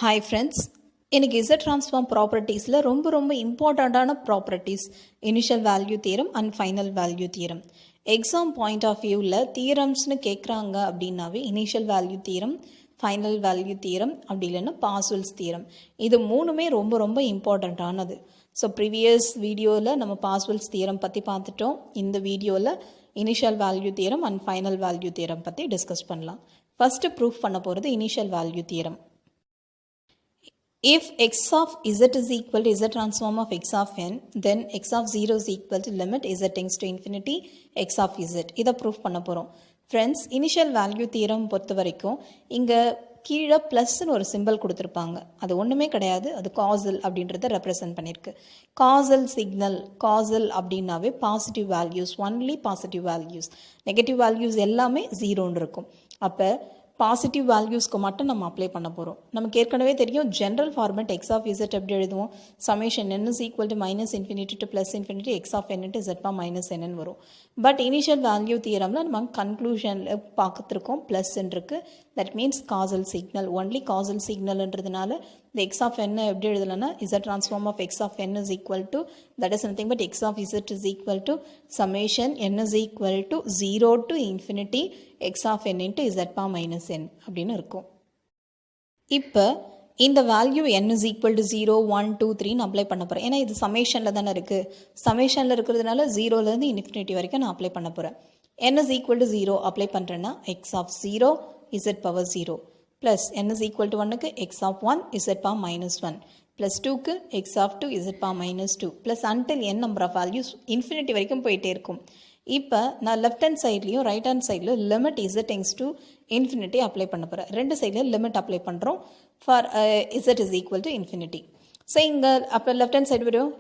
Hi friends, இன்னைக்கு Z transform propertiesல ரொம்ப இம்பார்ட்டண்டான properties initial value theorem and final value theorem. Exam point of வியூவில் தியரம்ஸ்னு கேட்குறாங்க அப்படின்னாவே initial value theorem, final value theorem, அப்படி இல்லைன்னா பாஸ்வெல்ஸ் தியரம், இது மூணுமே ரொம்ப இம்பார்ட்டண்ட்டானது. ஸோ ப்ரீவியஸ் வீடியோவில் நம்ம பாஸ்வெல்ஸ் தியரம் பற்றி பார்த்துட்டோம். இந்த வீடியோவில் initial value theorem and final value theorem பற்றி டிஸ்கஸ் பண்ணலாம். ஃபஸ்ட்டு ப்ரூஃப் பண்ண போகிறது initial value theorem. If x of z is equal to z transform of x of n, then x of 0 is equal to limit z tends to infinity x of z. இதை proof பண்ண போகிறோம். Friends, initial value theorem பொறுத்த வரைக்கும் இங்கே கீழே ப்ளஸ்ன்னு ஒரு simple கொடுத்துருப்பாங்க. அது ஒன்றுமே கிடையாது, அது காசல் அப்படின்றத ரெப்ரசன்ட் பண்ணியிருக்கு. காசல் சிக்னல், காசல் அப்படின்னாவே positive values, only positive values, negative values எல்லாமே ஜீரோன்னு இருக்கும். அப்போ பாசிட்டிவ் வேல்யூஸ்க்கு மட்டும் நம்ம அப்ளை பண்ண போகிறோம். நமக்கு ஏற்கனவே தெரியும் general format X of Z எப்படி எழுதுவோம், summation n is equal to minus infinity to plus infinity X of n into z minus n வரும். பட் இனிஷியல் வேல்யூ தியரமில் நம்ம கன்க்ளூஷனில் பார்த்துருக்கோம் ப்ளஸ் இருக்குது. That means causal signal, only causal சிக்னல்ன்றதுனால இந்த எக்ஸ் ஆஃப் n எப்படி எழுதலைன்னா z transform of x of n is equal to, that is nothing but x of z is equal to summation n is equal to 0 to infinity x of n into z power minus n அப்படின்னு இருக்கும். இப்போ இந்த value n is equal to 0, 1, 2, 3 apply பண்ண போகிறேன். ஏன்னா இது சமேஷனில் தானே இருக்குது. சமேஷனில் இருக்கிறதுனால 0லேருந்து இன்ஃபினிட்டி வரைக்கும் நான் அப்ளை பண்ண போகிறேன். n is equal to 0 apply பண்ணுறேன்னா x of 0 z power 0 plus n is equal to 1க்கு x of 1 z power minus 1 plus 2க்கு x of 2 z power minus 2 plus until n number of values infinity வரைக்கும் போயிட்டே இருக்கும். இப்போ நான் left hand சைட்லேயும் right hand சைடில் limit z tends to infinity apply பண்ண போகிறேன். ரெண்டு சைடில் லிமிட் அப்ளை பண்ணுறோம் for z is equal to infinity. So இங்கே அப்போ லெஃப்ட் ஹேண்ட் சைடு வரும்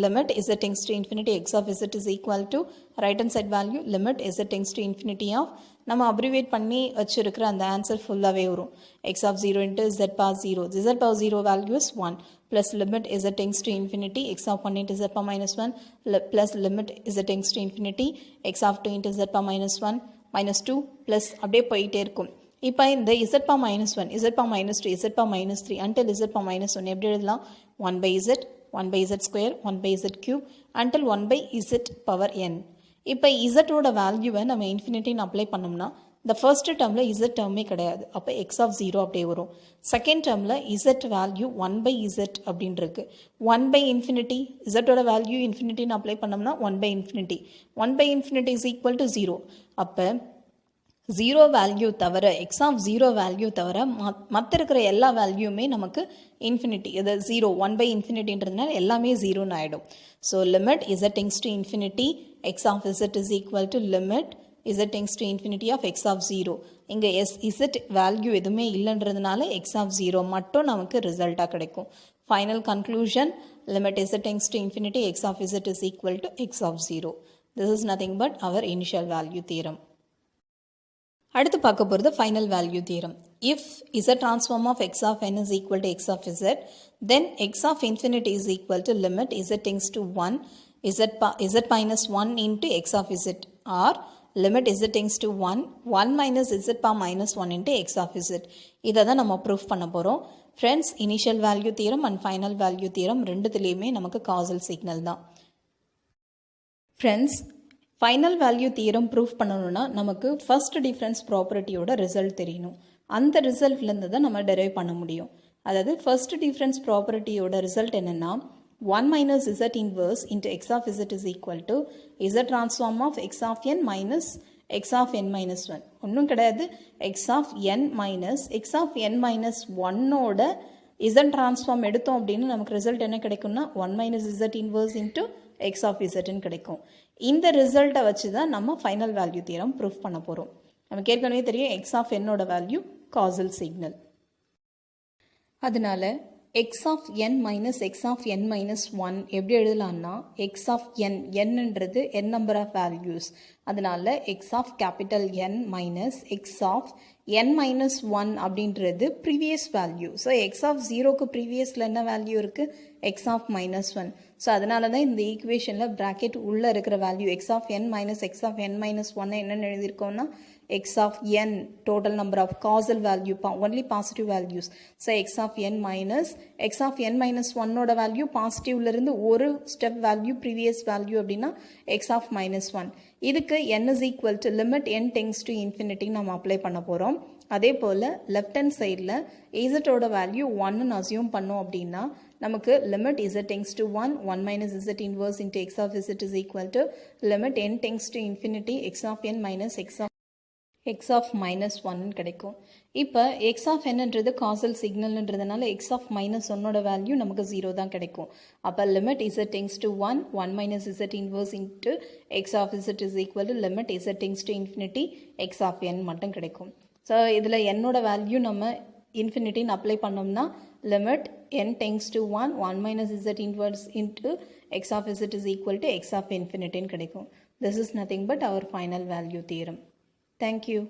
limit z tends to infinity x of z is equal to right hand side value limit z tends to infinity of, நம்ம abbreviate பண்ணி வச்சுருக்கிற அந்த answer ஃபுல்லாகவே வரும். x of 0 into z power 0, z power 0 value is 1 plus limit z tends to infinity x of 1 into z power minus 1 plus limit z tends to infinity x of 2 into z power minus 1 minus 2 plus அப்படியே போயிட்டே இருக்கும். இப்போ இந்த z power minus 1, z power minus 2, z power minus 3 until z power minus 1 எப்படி எழுதலாம், 1 by z, 1 by z square, 1 by z cube until 1 by z power n. இப்போ z-ஓட வேல்யூவை நம்ம இன்ஃபினிட்டின்னு அப்ளை பண்ணோம்னா இந்த ஃபர்ஸ்ட் டேர்மில் z டேர்மே கிடையாது. அப்போ x of 0 அப்படியே வரும். செகண்ட் டேர்மில் z வேல்யூ 1 by z அப்படின்னு இருக்கு. 1 by infinity, z-ஓட வேல்யூ இன்ஃபினிட்டின்னு அப்ளை பண்ணோம்னா 1 by infinity, 1 by infinity is equal to 0. அப்போ 0 வேல்யூ தவிர, எக்ஸ் ஆஃப் 0 வேல்யூ தவிர மற்ற இருக்கிற எல்லா வேல்யூமே நமக்கு இன்ஃபினிட்டி, இது 0, 1 பை இன்ஃபினிட்டின்றதுனால எல்லாமே 0ன்னு ஆகிடும். So limit z tends to infinity X of z is equal to limit z tends to infinity of X of 0. இங்கே z வேல்யூ எதுவுமே இல்லைன்றதுனால எக்ஸ் ஆஃப் 0 மட்டும் நமக்கு ரிசல்ட்டாக கிடைக்கும். Final conclusion limit z tends to infinity X of z is equal to X of 0. This is nothing but our initial value theorem. அடுத்து பார்க்க போகிறது final value theorem. If z transform of x of n is equal to x of z, then x of infinity is equal to limit z tends to 1 z minus 1 into x of z, or limit z tends to 1 minus z power minus 1 into x of z. இதை தான் நம்ம proof பண்ண போகிறோம். Friends, initial value theorem and final value theorem ரெண்டுத்துலேயுமே நமக்கு causal signal தான். Friends, final value theorem proof பண்ணணும்னா நமக்கு ஃபர்ஸ்ட் டிஃப்ரென்ஸ் ப்ராப்பர்ட்டியோட ரிசல்ட் தெரியணும். அந்த ரிசல்ட்லேருந்து தான் நம்ம டெரைவ் பண்ண முடியும். அதாவது ஃபர்ஸ்ட் டிஃப்ரென்ஸ் ப்ராப்பர்ட்டியோட ரிசல்ட் என்னென்னா 1 minus z inverse into x of z is equal to z transform of x of n minus x of n minus 1. ஒன்றும் கிடையாது, x of n minus x of n minus 1ஓட z transform எடுத்தோம் அப்படின்னு நமக்கு result என்ன கிடைக்கும்னா 1 minus z inverse into x of zன்னு கிடைக்கும். இந்த ரிசல்ட்டை வச்சு தான் நம்ம ஃபைனல் வேல்யூ தியரம் ப்ரூஃப் பண்ண போகிறோம். நமக்கு ஏற்கனவே தெரியும் x of n-ஓட வேல்யூ காசல் சிக்னல். அதனால x of n minus x of n minus 1 எப்படி எழுதலாம்னா x of n, nன்றது n நம்பர் ஆஃப் வேல்யூஸ், அதனால x of capital N minus x of n minus 1 அப்படின்றது previous value. So x of 0க்கு ப்ரீவியஸில் என்ன value இருக்குது, x of minus 1. So அதனால தான் இந்த ஈக்குவேஷனில் ப்ராக்கெட் உள்ளே இருக்கிற value x of n minus x of n minus 1 என்னென்னு எழுதியிருக்கோம்னா x of n total number of causal value only positive values. So x of n minus 1 ஓட value positive இருந்து ஒரு step value previous value அப்படின்னா x of minus 1. இதுக்கு n is equal to limit n tends to infinity நாம் apply பண்ண போகிறோம். அதே போல் left hand sideல z ஓட value 1 assume பண்ணோம் அப்படின்னா நமக்கு limit z tends to 1 minus z inverse into x of z is equal to limit n tends to infinity x of n minus x of minus 1 கிடைக்கும். இப்போ x of n என்றது causal signalன்றதுனால x of minus 1 ஓட value நமக்கு 0 தான் கிடைக்கும். அப்போ limit z tends to 1 minus z inverse into x of z is equal to limit z tends to infinity x of n மட்டும் கிடைக்கும். ஸோ இதில் என்னோட வேல்யூ நம்ம இன்ஃபினிட்டின்னு அப்ளை பண்ணோம்னா limit n tends to 1 minus z inverse into x of z is equal to x of infinity கிடைக்கும். This is nothing but our final value theorem. Thank you.